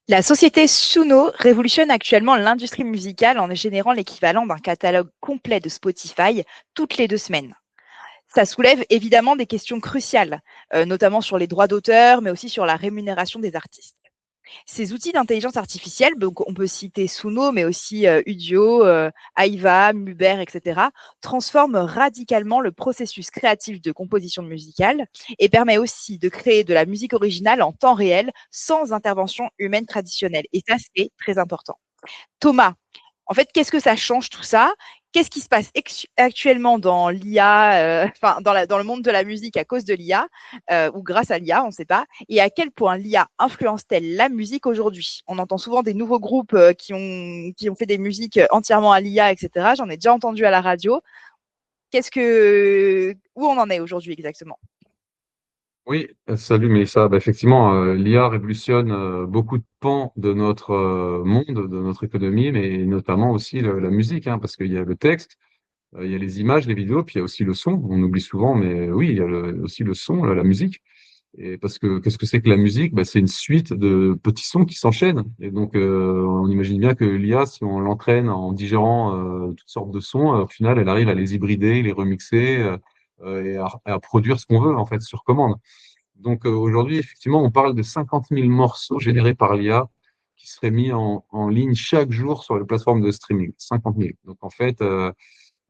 La société Suno révolutionne actuellement l'industrie musicale en générant l'équivalent d'un catalogue complet de Spotify toutes les 2 semaines. Ça soulève évidemment des questions cruciales, notamment sur les droits d'auteur, mais aussi sur la rémunération des artistes. Ces outils d'intelligence artificielle, donc on peut citer Suno, mais aussi Udio, Aiva, Muber, etc., transforment radicalement le processus créatif de composition musicale et permet aussi de créer de la musique originale en temps réel sans intervention humaine traditionnelle. Et ça, c'est très important. Thomas, en fait, qu'est-ce que ça change tout ça? Qu'est-ce qui se passe actuellement dans l'IA, enfin dans le monde de la musique à cause de l'IA ou grâce à l'IA, on ne sait pas. Et à quel point l'IA influence-t-elle la musique aujourd'hui? On entend souvent des nouveaux groupes qui ont fait des musiques entièrement à l'IA, etc. J'en ai déjà entendu à la radio. Où on en est aujourd'hui exactement? Oui, salut Mélissa. Effectivement, l'IA révolutionne beaucoup de pans de notre monde, de notre économie, mais notamment aussi la musique, hein, parce qu'il y a le texte, il y a les images, les vidéos, puis il y a aussi le son. On oublie souvent, mais oui, il y a aussi le son, la musique. Et parce que qu'est-ce que c'est que la musique? C'est une suite de petits sons qui s'enchaînent. Et donc, on imagine bien que l'IA, si on l'entraîne en digérant toutes sortes de sons, au final, elle arrive à les hybrider, les remixer et à produire ce qu'on veut en fait sur commande. Donc aujourd'hui, effectivement, on parle de 50 000 morceaux générés par l'IA qui seraient mis en ligne chaque jour sur les plateformes de streaming. 50 000. Donc en fait,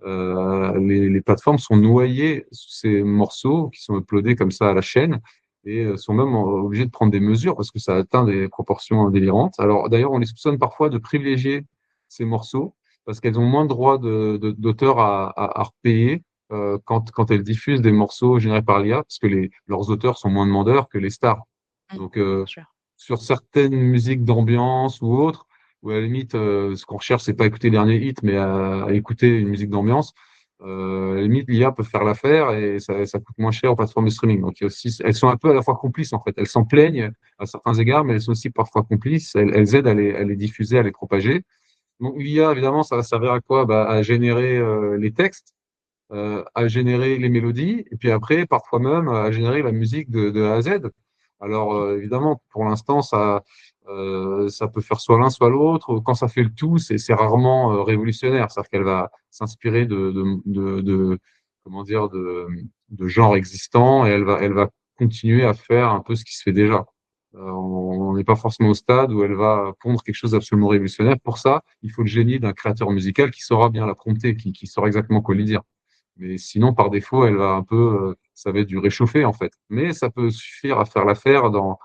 les plateformes sont noyées sous ces morceaux qui sont uploadés comme ça à la chaîne et sont même obligées de prendre des mesures parce que ça atteint des proportions délirantes. Alors d'ailleurs, on les soupçonne parfois de privilégier ces morceaux parce qu'elles ont moins de droits d'auteur à repayer quand elles diffusent des morceaux générés par l'IA, parce que leurs auteurs sont moins demandeurs que les stars. Mmh, Donc, bien sûr. sur certaines musiques d'ambiance ou autres, où à la limite, ce qu'on recherche, c'est pas écouter les derniers hits, mais à écouter une musique d'ambiance, à la limite, l'IA peut faire l'affaire et ça coûte moins cher aux plateformes de streaming. Donc, il y a aussi, elles sont un peu à la fois complices, en fait. Elles s'en plaignent à certains égards, mais elles sont aussi parfois complices. Elles aident à les diffuser, à les propager. Donc, l'IA, évidemment, ça va servir à quoi? À générer les textes, à générer les mélodies, et puis après, parfois même, à générer la musique de A à Z. Alors, évidemment, pour l'instant, ça peut faire soit l'un, soit l'autre. Quand ça fait le tout, c'est rarement révolutionnaire. C'est-à-dire qu'elle va s'inspirer comment dire, de genres existants et elle va continuer à faire un peu ce qui se fait déjà. On n'est pas forcément au stade où elle va pondre quelque chose d'absolument révolutionnaire. Pour ça, il faut le génie d'un créateur musical qui saura bien la prompter, qui saura exactement quoi lui dire. Mais sinon, par défaut, elle va un peu, ça va être du réchauffé en fait. Mais ça peut suffire à faire l'affaire dans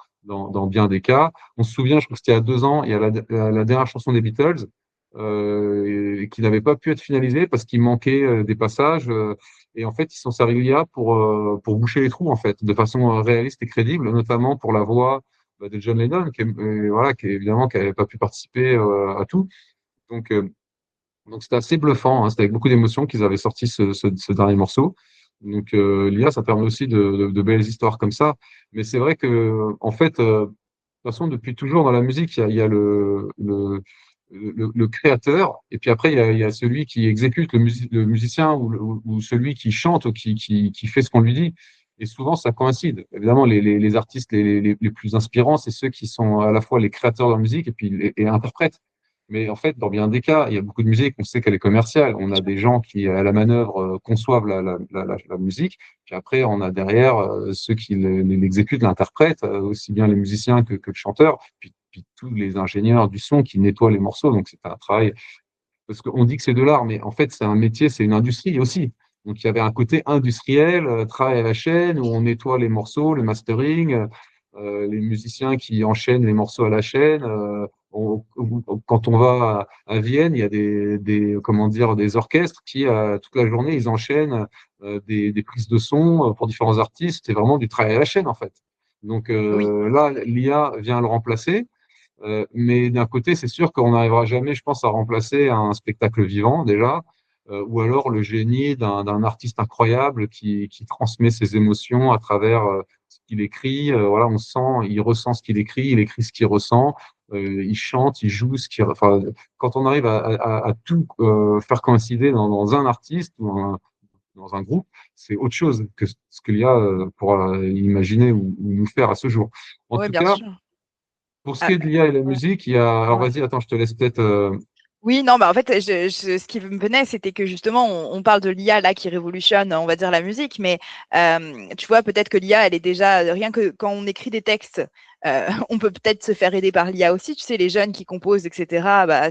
bien des cas. On se souvient, je crois que c'était il y a 2 ans, il y a la dernière chanson des Beatles qui n'avait pas pu être finalisée parce qu'il manquait des passages. Et en fait, ils sont servis de l'IA pour boucher les trous en fait, de façon réaliste et crédible, notamment pour la voix de John Lennon, voilà, qui évidemment qui n'avait pas pu participer à tout. Donc, c'était assez bluffant, hein. C'était avec beaucoup d'émotion qu'ils avaient sorti ce dernier morceau. Donc l'IA, ça permet aussi de belles histoires comme ça. Mais c'est vrai que en fait, de toute façon, depuis toujours dans la musique, il y a le créateur, et puis après, il y a celui qui exécute, le musicien ou celui qui chante ou qui fait ce qu'on lui dit. Et souvent, ça coïncide. Évidemment, les artistes les plus inspirants, c'est ceux qui sont à la fois les créateurs de la musique et puis et interprètes. Mais en fait, dans bien des cas, il y a beaucoup de musique, on sait qu'elle est commerciale. On a des gens qui, à la manœuvre, conçoivent la musique. Puis après, on a derrière ceux qui l'exécutent, l'interprètent, aussi bien les musiciens que le chanteur, puis tous les ingénieurs du son qui nettoient les morceaux. Donc, c'est un travail. Parce qu'on dit que c'est de l'art, mais en fait, c'est un métier, c'est une industrie aussi. Donc, il y avait un côté industriel, travail à la chaîne, où on nettoie les morceaux, le mastering, les musiciens qui enchaînent les morceaux à la chaîne. Quand on va à Vienne, il y a comment dire, des orchestres qui, toute la journée, ils enchaînent des prises de son pour différents artistes. C'est vraiment du travail à la chaîne, en fait. Donc Oui. là, l'IA vient le remplacer. Mais d'un côté, c'est sûr qu'on n'arrivera jamais, je pense, à remplacer un spectacle vivant déjà, ou alors le génie d'un artiste incroyable qui transmet ses émotions à travers ce qu'il écrit. Voilà, on sent, il ressent ce qu'il écrit, il écrit ce qu'il ressent, il chante, il joue ce qu'il. Enfin, quand on arrive à tout faire coïncider dans un artiste ou dans un groupe, c'est autre chose que ce qu'il y a pour imaginer ou nous faire à ce jour. En Oui, tout bien cas, sûr. Pour ce qui Ah, est de l'IA et la ouais. musique, il y a. Alors Ouais. vas-y, attends, je te laisse peut-être. Oui, non, bah en fait, ce qui me venait, c'était que justement, on parle de l'IA là qui révolutionne, on va dire, la musique, mais tu vois, peut-être que l'IA, elle est déjà, rien que quand on écrit des textes, on peut peut-être se faire aider par l'IA aussi. Tu sais, les jeunes qui composent, etc. Bah,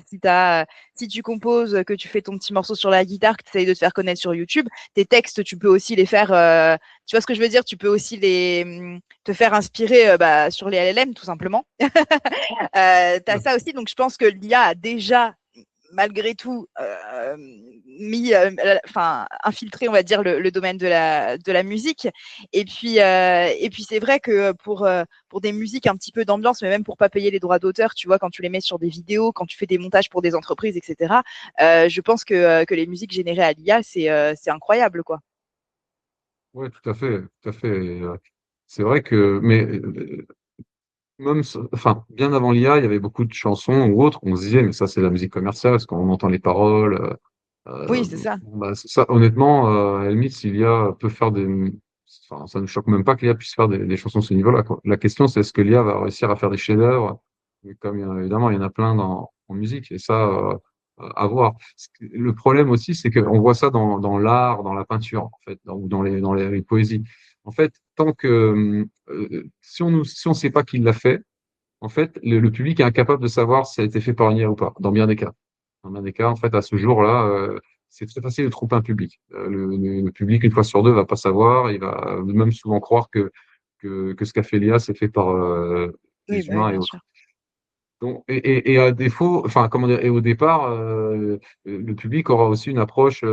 si tu composes, que tu fais ton petit morceau sur la guitare, que tu essayes de te faire connaître sur YouTube, tes textes, tu peux aussi les faire. Tu vois ce que je veux dire? Tu peux aussi te faire inspirer bah, sur les LLM, tout simplement. Tu as ça aussi, donc je pense que l'IA a déjà malgré tout mis, enfin infiltré, on va dire, le domaine de la musique. Et puis c'est vrai que pour des musiques un petit peu d'ambiance, mais même pour pas payer les droits d'auteur, tu vois, quand tu les mets sur des vidéos, quand tu fais des montages pour des entreprises, etc. Je pense que les musiques générées à l'IA, c'est incroyable, quoi. Ouais, tout à fait, tout à fait. C'est vrai que, mais même, enfin, bien avant l'IA, il y avait beaucoup de chansons ou autres. On se disait, mais ça, c'est la musique commerciale, parce qu'on entend les paroles. Oui, c'est ça. Bon, bah, ça, honnêtement, à la limite, si l'IA peut faire des, enfin, ça ne choque même pas que l'IA puisse faire des chansons à ce niveau-là, quoi. La question, c'est est-ce que l'IA va réussir à faire des chefs-d'œuvre? Et comme évidemment, il y en a plein en musique, et ça, à voir. Le problème aussi, c'est qu'on voit ça dans l'art, dans la peinture, en fait, ou dans les poésies. En fait, tant que si on sait pas qui l'a fait, en fait, le public est incapable de savoir si ça a été fait par une IA ou pas, dans bien des cas. Dans bien des cas, en fait, à ce jour-là, c'est très facile de tromper un public. Le public, une fois sur deux, va pas savoir. Il va même souvent croire que ce qu'a fait l'IA, c'est fait par Oui, des bah oui, humains et bien autres. sûr. Donc, et à défaut, enfin, comment dire, et au départ, le public aura aussi une approche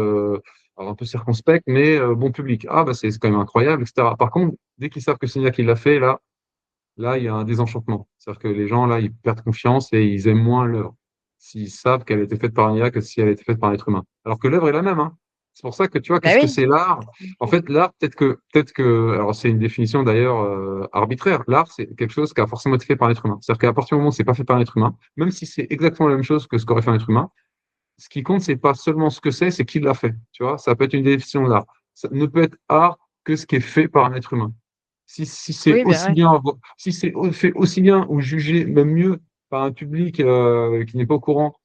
alors un peu circonspecte, mais bon public. Ah, bah, c'est quand même incroyable, etc. Par contre, dès qu'ils savent que c'est l'IA qui l'a fait, là, il y a un désenchantement. C'est-à-dire que les gens, là, ils perdent confiance et ils aiment moins l'œuvre s'ils savent qu'elle a été faite par un IA que si elle a été faite par un être humain. Alors que l'œuvre est la même, hein. C'est pour ça que tu vois, Bah qu'est-ce que oui. c'est l'art? En fait, l'art, alors c'est une définition d'ailleurs arbitraire. L'art, c'est quelque chose qui a forcément été fait par un être humain. C'est-à-dire qu'à partir du moment où c'est pas fait par un être humain, même si c'est exactement la même chose que ce qu'aurait fait un être humain, ce qui compte, c'est pas seulement ce que c'est qui l'a fait. Tu vois, ça peut être une définition de l'art. Ça ne peut être art que ce qui est fait par un être humain. Si c'est Oui, bien aussi ouais. bien, si c'est fait aussi bien ou jugé même mieux par un public qui n'est pas au courant,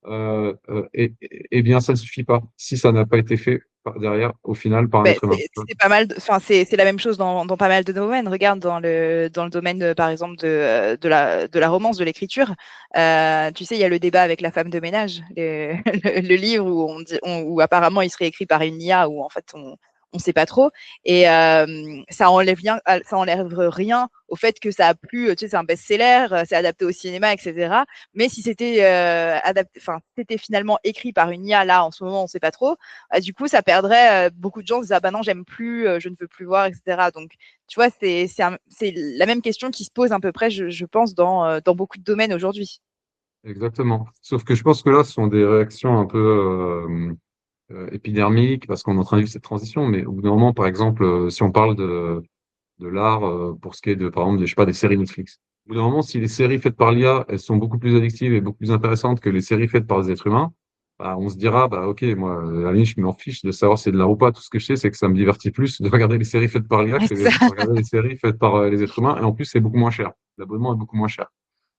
eh bien, ça ne suffit pas si ça n'a pas été fait derrière, au final, par un Ben, être humain. c'est pas mal, enfin, c'est la même chose dans pas mal de domaines. Regarde dans le domaine, par exemple, de la romance, de l'écriture. Tu sais, il y a le débat avec La femme de ménage, le livre où, où apparemment il serait écrit par une IA, où en fait on sait pas trop. Et ça enlève rien au fait que ça a plu, tu sais, c'est un best-seller, c'est adapté au cinéma, etc. Mais si c'était adapté, enfin, si c'était finalement écrit par une IA, là, en ce moment, on sait pas trop, du coup, ça perdrait. Beaucoup de gens disent ah bah non, j'aime plus, je ne veux plus voir, etc. Donc, tu vois, c'est la même question qui se pose à peu près, je pense, dans beaucoup de domaines aujourd'hui. Exactement. Sauf que je pense que là, ce sont des réactions un peu épidermiques parce qu'on est en train de vivre cette transition. Mais au bout d'un moment, par exemple, si on parle de l'art pour ce qui est de, par exemple, je sais pas, des séries Netflix. Au bout d'un moment, si les séries faites par l'IA, elles sont beaucoup plus addictives et beaucoup plus intéressantes que les séries faites par des êtres humains, bah, on se dira, bah, ok, moi, à la limite, je m'en fiche de savoir si c'est de l'art ou pas. Tout ce que je sais, c'est que ça me divertit plus de regarder les séries faites par l'IA Ouais, que c'est de ça. regarder les séries faites par les êtres humains. Et en plus, c'est beaucoup moins cher. L'abonnement est beaucoup moins cher.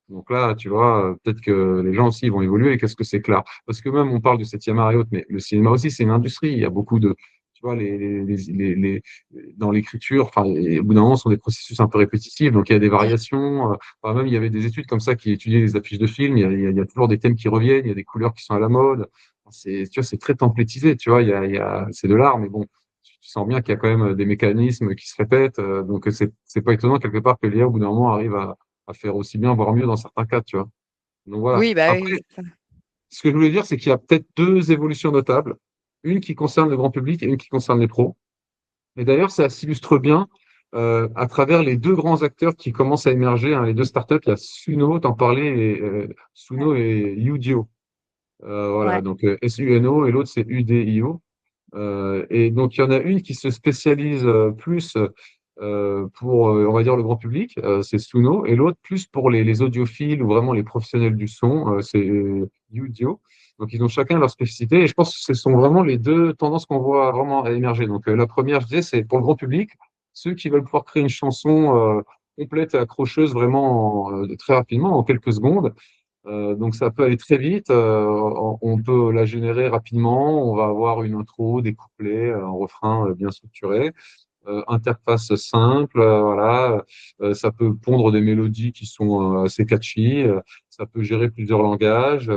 Donc là, tu vois, peut-être que les gens aussi vont évoluer. Et qu'est-ce que c'est clair? Parce que même, on parle du septième art et autres, mais le cinéma aussi, c'est une industrie. Il y a beaucoup de, tu vois, dans l'écriture, enfin, au bout d'un moment, ce sont des processus un peu répétitifs. Donc, il y a des Mm. variations. Enfin, même, il y avait des études comme ça qui étudiaient les affiches de films. Il y a toujours des thèmes qui reviennent. Il y a des couleurs qui sont à la mode. Tu vois, c'est très templétisé. Tu vois, c'est de l'art, mais bon, tu sens bien qu'il y a quand même des mécanismes qui se répètent. Donc, c'est pas étonnant quelque part que l'IA, au bout d'un moment, arrive à faire aussi bien, voire mieux dans certains cas, tu vois. Donc voilà. Oui, bah oui, Après, c'est ça. ce que je voulais dire, c'est qu'il y a peut-être deux évolutions notables. Une qui concerne le grand public et une qui concerne les pros. Et d'ailleurs, ça s'illustre bien à travers les deux grands acteurs qui commencent à émerger, hein, les deux startups. Il y a Suno, t'en parlais, Ouais. Suno et Udio. Voilà, Ouais. donc Suno et l'autre c'est Udio. Et donc, il y en a une qui se spécialise plus pour, on va dire, le grand public, c'est Suno, et l'autre plus pour les audiophiles ou vraiment les professionnels du son, c'est Udio. Donc, ils ont chacun leur spécificité, et je pense que ce sont vraiment les deux tendances qu'on voit vraiment émerger. Donc, la première, je disais, c'est pour le grand public, ceux qui veulent pouvoir créer une chanson complète et accrocheuse vraiment très rapidement, en quelques secondes. Donc ça peut aller très vite. On peut la générer rapidement. On va avoir une intro, des couplets, un refrain bien structuré, interface simple. Voilà. Ça peut pondre des mélodies qui sont assez catchy. Ça peut gérer plusieurs langages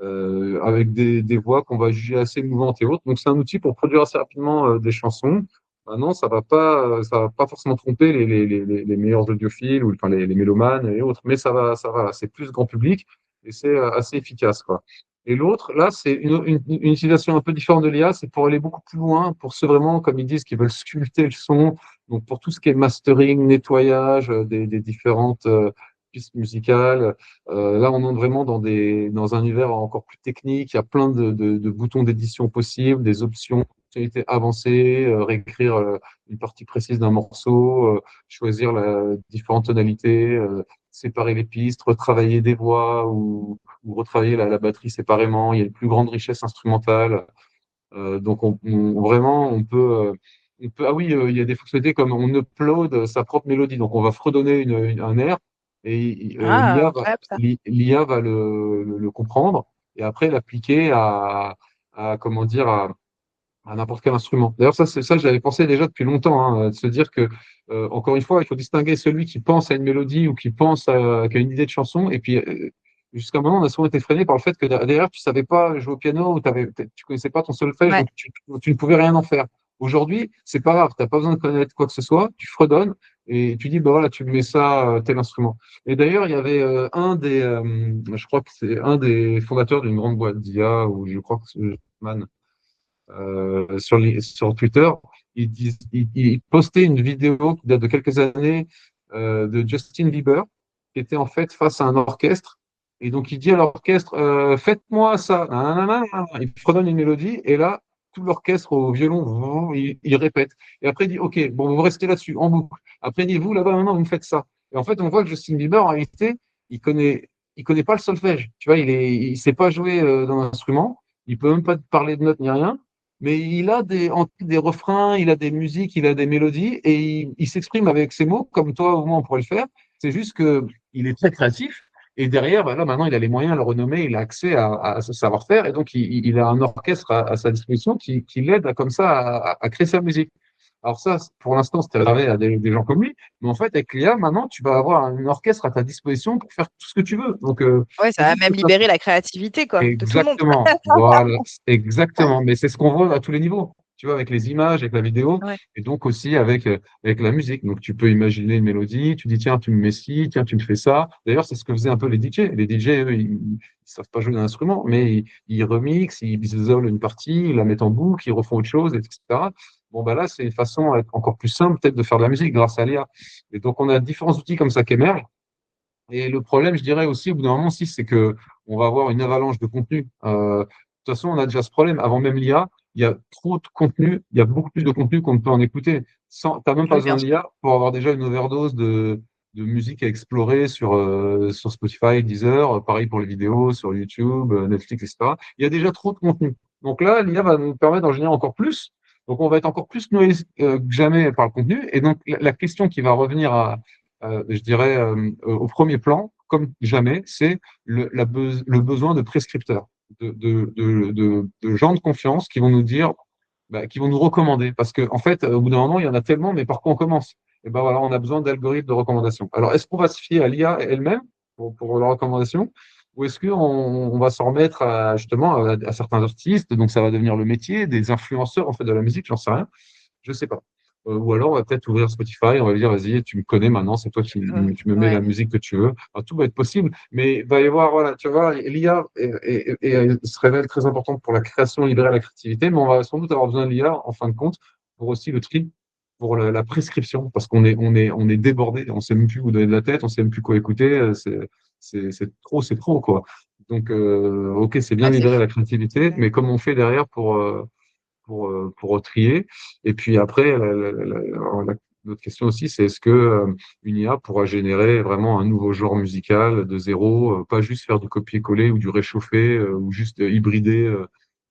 avec des voix qu'on va juger assez mouvantes et autres. Donc c'est un outil pour produire assez rapidement des chansons. Maintenant, ça va pas forcément tromper les meilleurs audiophiles ou enfin les mélomanes et autres, mais ça va, c'est plus grand public et c'est assez efficace, quoi. Et l'autre, là, c'est une utilisation un peu différente de l'IA, c'est pour aller beaucoup plus loin, pour ceux vraiment, comme ils disent, qui veulent sculpter le son, donc pour tout ce qui est mastering, nettoyage des différentes pistes musicales. Là, on entre vraiment dans un univers encore plus technique, il y a plein de boutons d'édition possibles, des options, fonctionnalités avancées, réécrire une partie précise d'un morceau, choisir différentes tonalités, séparer les pistes, retravailler des voix ou retravailler la batterie séparément. Il y a une plus grande richesse instrumentale. Donc, vraiment, ah oui, il y a des fonctionnalités comme on upload sa propre mélodie. Donc, on va fredonner un air et Ah, incroyable ça. l'IA va le comprendre et après l'appliquer comment dire, à n'importe quel instrument. D'ailleurs, ça, j'avais pensé déjà depuis longtemps, hein, de se dire que, encore une fois, il faut distinguer celui qui pense à une mélodie ou qui qui a une idée de chanson. Et puis, jusqu'à un moment, on a souvent été freiné par le fait que derrière, tu savais pas jouer au piano ou tu connaissais pas ton solfège, Ouais. donc tu ne pouvais rien en faire. Aujourd'hui, c'est pas grave, t'as pas besoin de connaître quoi que ce soit, tu fredonnes et tu dis, bah voilà, tu mets ça, tel instrument. Et d'ailleurs, il y avait je crois que c'est un des fondateurs d'une grande boîte d'IA, ou je crois que c'est Man, sur Twitter, il postait une vidéo qui date de quelques années de Justin Bieber, qui était en fait face à un orchestre. Et donc, il dit à l'orchestre, faites-moi ça. Nanana. Il fredonne une mélodie, et là, tout l'orchestre au violon, il répète. Et après, il dit, OK, bon, vous restez là-dessus, en boucle. Après, il dit, vous, là-bas, maintenant, vous me faites ça. Et en fait, on voit que Justin Bieber, en réalité, il connaît, il connaît pas le solfège. Tu vois, il sait pas jouer dans l'instrument. Il peut même pas parler de notes ni rien, mais il a des refrains, il a des musiques, il a des mélodies et il s'exprime avec ses mots comme toi ou moi on pourrait le faire. C'est juste que il est très créatif et derrière, bah là maintenant il a les moyens, la renommée, il a accès à ce savoir-faire et donc il a un orchestre à sa disposition qui l'aide comme ça à créer sa musique. Alors ça, pour l'instant, c'était réservé à des gens comme lui, mais en fait avec l'IA, maintenant tu vas avoir un orchestre à ta disposition pour faire tout ce que tu veux. Donc Ouais, ça faut va juste même que ça. libérer la créativité, quoi, de tout le monde. Exactement, voilà, exactement. Mais c'est ce qu'on voit à tous les niveaux, tu vois, avec les images, avec la vidéo, Ouais. et donc aussi avec la musique. Donc tu peux imaginer une mélodie, tu dis tiens, tu me mets ci, tiens, tu me fais ça. D'ailleurs, c'est ce que faisaient un peu les DJ. Les DJ, eux, ils savent pas jouer d'un instrument, mais ils remixent, ils isolent une partie, ils la mettent en boucle, ils refont autre chose, etc. Bon, bah là, c'est une façon encore plus simple peut-être de faire de la musique grâce à l'IA. Et donc on a différents outils comme ça qui émergent. Et le problème, je dirais aussi, au bout d'un moment, si, c'est que on va avoir une avalanche de contenu. De toute façon, on a déjà ce problème. Avant même l'IA, il y a trop de contenu. Il y a beaucoup plus de contenu qu'on ne peut en écouter. T'as même pas Oui, besoin bien de sûr. l'IA pour avoir déjà une overdose de musique à explorer sur Spotify, Deezer. Pareil pour les vidéos, sur YouTube, Netflix, etc. Il y a déjà trop de contenu. Donc là, l'IA va nous permettre d'en générer encore plus. Donc on va être encore plus noyé que jamais par le contenu. Et donc la question qui va revenir je dirais, au premier plan, comme jamais, c'est le besoin de prescripteurs, de gens de confiance qui vont nous dire, bah, qui vont nous recommander. Parce qu'en fait, au bout d'un moment, il y en a tellement, mais par quoi on commence? Et ben voilà, on a besoin d'algorithmes de recommandation. Alors, est-ce qu'on va se fier à l'IA elle-même pour la recommandation? Ou est-ce qu'on va s'en remettre justement à certains artistes, donc ça va devenir le métier des influenceurs en fait de la musique, j'en sais rien. Je sais pas. Ou alors, on va peut-être ouvrir Spotify, on va dire, vas-y, tu me connais maintenant, c'est toi tu me mets la Ouais. musique que tu veux. Alors, tout va être possible, mais il va y avoir, voilà, tu vois, l'IA se révèle très importante pour la création, libérer la créativité, mais on va sans doute avoir besoin de l'IA, en fin de compte, pour aussi le tri, pour la prescription, parce on est débordé, on sait même plus où donner de la tête, on sait même plus quoi écouter, c'est trop, quoi. Donc, ok, c'est bien Ouais, c'est libérer la fou. créativité, Ouais. mais comment on fait derrière pour trier. Et puis après, l'autre question aussi, c'est est-ce que une IA pourra générer vraiment un nouveau genre musical de zéro, pas juste faire du copier-coller ou du réchauffer ou juste hybrider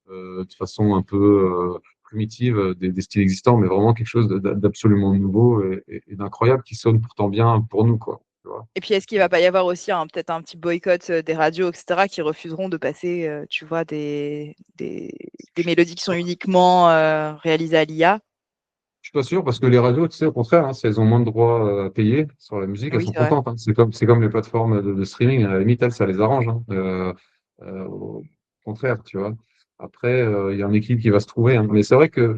de façon un peu primitive des styles existants, mais vraiment quelque chose d'absolument nouveau et d'incroyable qui sonne pourtant bien pour nous, quoi. Tu vois. Et puis, est-ce qu'il va pas y avoir aussi peut-être un petit boycott des radios, etc., qui refuseront de passer, tu vois, des mélodies qui sont uniquement réalisées à l'IA? Je suis pas sûr parce que les radios, tu sais, au contraire, hein, si elles ont moins de droits à payer sur la musique, elles Oui, sont c'est vrai. contentes, hein. C'est comme les plateformes de streaming. À la limite, elles, ça les arrange, hein. Au contraire, tu vois. Après, il y a un équilibre qui va se trouver, hein. Mais c'est vrai que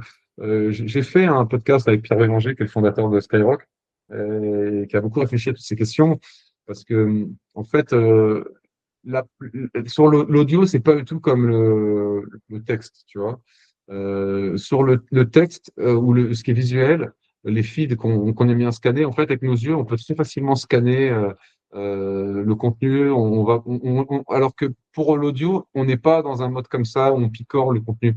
j'ai fait un podcast avec Pierre Bélanger, qui est le fondateur de Skyrock, et qui a beaucoup réfléchi à toutes ces questions parce que, en fait, la- sur l'audio, c'est pas du tout comme le texte, tu vois. Sur le texte ou ce qui est visuel, les feeds qu'on aime bien scanner, en fait, avec nos yeux, on peut très facilement scanner le contenu. Alors que pour l'audio, on n'est pas dans un mode comme ça où on picore le contenu.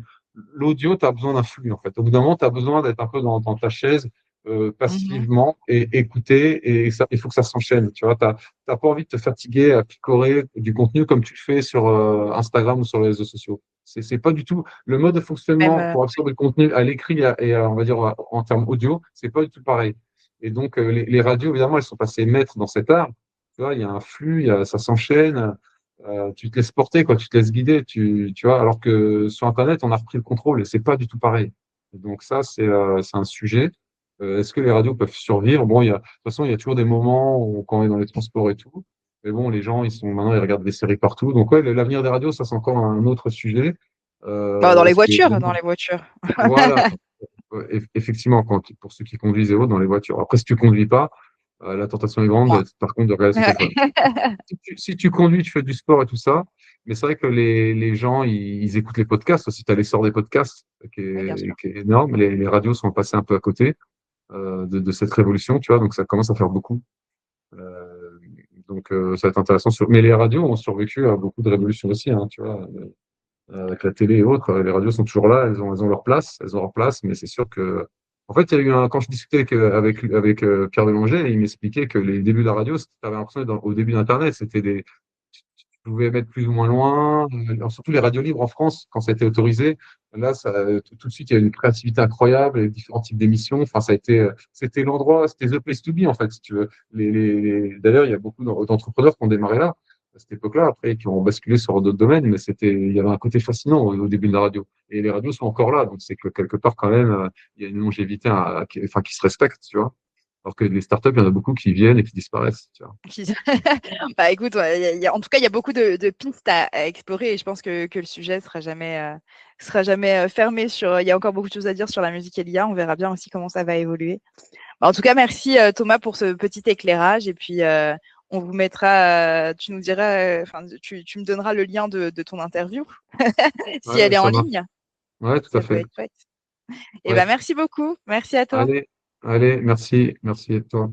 L'audio, tu as besoin d'un flux, en fait. Au bout d'un moment, tu as besoin d'être un peu dans ta chaise Mmh. passivement et écouter, et ça, il faut que ça s'enchaîne. Tu vois, t'as pas envie de te fatiguer à picorer du contenu comme tu le fais sur Instagram ou sur les réseaux sociaux. C'est pas du tout le mode de Même, fonctionnement pour absorber le contenu à l'écrit on va dire en termes audio, c'est pas du tout pareil. Et donc les radios, évidemment, elles sont passées maîtres dans cet art. Tu vois, il y a un flux, ça s'enchaîne. Tu te laisses porter, quoi, tu te laisses guider, tu vois, alors que sur Internet, on a repris le contrôle et c'est pas du tout pareil. Et donc ça, c'est un sujet. Est-ce que les radios peuvent survivre? Bon, de toute façon, il y a toujours des moments où, quand on est dans les transports et tout. Mais bon, les gens, maintenant, ils regardent des séries partout. Donc, ouais, l'avenir des radios, ça, c'est encore un autre sujet. dans les Est-ce que, voitures, dans les voitures. voilà, effectivement, pour ceux qui conduisent et autres dans les voitures. Après, si tu conduis pas, la tentation est grande, Moi. par contre, de regarder sur Ouais. téléphone. Si tu conduis, tu fais du sport et tout ça, mais c'est vrai que les gens, ils écoutent les podcasts aussi. Tu as l'essor des podcasts Oui, bien sûr. qui est énorme. Les radios sont passées un peu à côté de cette révolution, tu vois, donc ça commence à faire beaucoup. Euh, donc ça va être intéressant. Mais les radios ont survécu à beaucoup de révolutions aussi, hein, tu vois, avec la télé et autres. Les radios sont toujours là, elles ont leur place, mais c'est sûr que. En fait, il y a eu quand je discutais avec Pierre Bélanger, il m'expliquait que les débuts de la radio, tu avais l'impression au début d'Internet, tu pouvais mettre plus ou moins loin. Surtout les radios libres en France, quand ça a été autorisé, là, tout de suite, il y a eu une créativité incroyable, avec différents types d'émissions. Enfin, c'était l'endroit, c'était the place to be, en fait, si tu veux. D'ailleurs, il y a beaucoup d'entrepreneurs qui ont démarré là, à cette époque-là, après, qui ont basculé sur d'autres domaines, mais il y avait un côté fascinant au début de la radio. Et les radios sont encore là, donc c'est que quelque part, quand même, il y a une longévité, enfin, qui se respecte, tu vois. Alors que les startups, il y en a beaucoup qui viennent et qui disparaissent, tu vois. Bah écoute, ouais, en tout cas, il y a beaucoup de pistes à explorer et je pense que le sujet sera jamais fermé sur. Il y a encore beaucoup de choses à dire sur la musique et l'IA. On verra bien aussi comment ça va évoluer. Bah, en tout cas, merci Thomas pour ce petit éclairage et puis on vous mettra. Tu nous diras, enfin, tu me donneras le lien de ton interview si elle Ouais, est en ça marche. ligne. Ouais, tout à Ça peut fait. être chouette. Et ben Ouais. merci beaucoup. Merci à toi. Allez, allez, merci à toi.